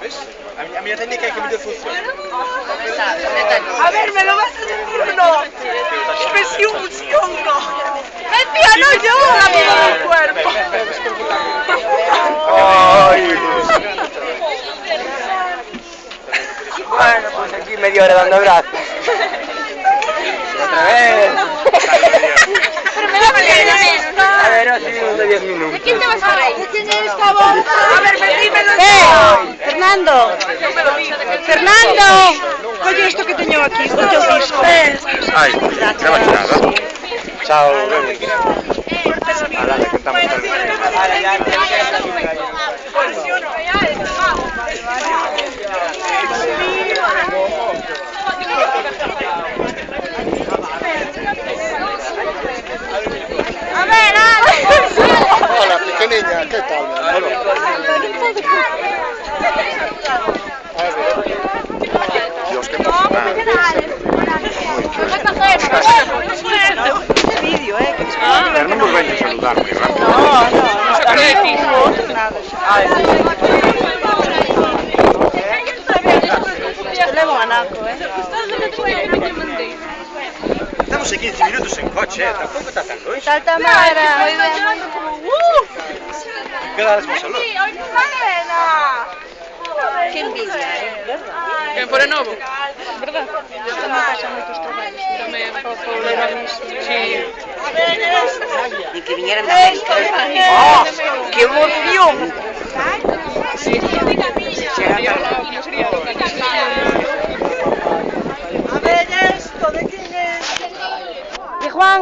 A miña técnica é que mellor funciona. A ver, ¿me lo vas a decir o no? Expresión no. Mentira, no yo, la vida del cuerpo. Ay. Bueno, pues aquí media hora dando abrazos. Otra vez. Pero me da menos, ¿no? A ver, así de 10 minutos. ¿De quién te vas a reír? ¿De quién es esta voz? A ver, dímelo. Fernando! No me lo digas. Fernando! Colle isto que teño aquí, colle o disco. Ai, non vai nada. Chao, Ala, le contamos A ver, Hola, pequeña, ¿qué tal? Dios, qué emocionante. Este vídeo, Pero non vos veño a saludar moi rápido. levo un anaco, Estamos en 15 minutos en coche, tampouco está tan longe. Tal Tamara. Que dades máis aló? Que envidia, Que fora novo, verdad? Isto me pasa moitos traballos. tamén. Sí. Ni que viñeran de América. ¡Oh! ¡Qué emoción! A ver esto, ¿de quién es? De Juan.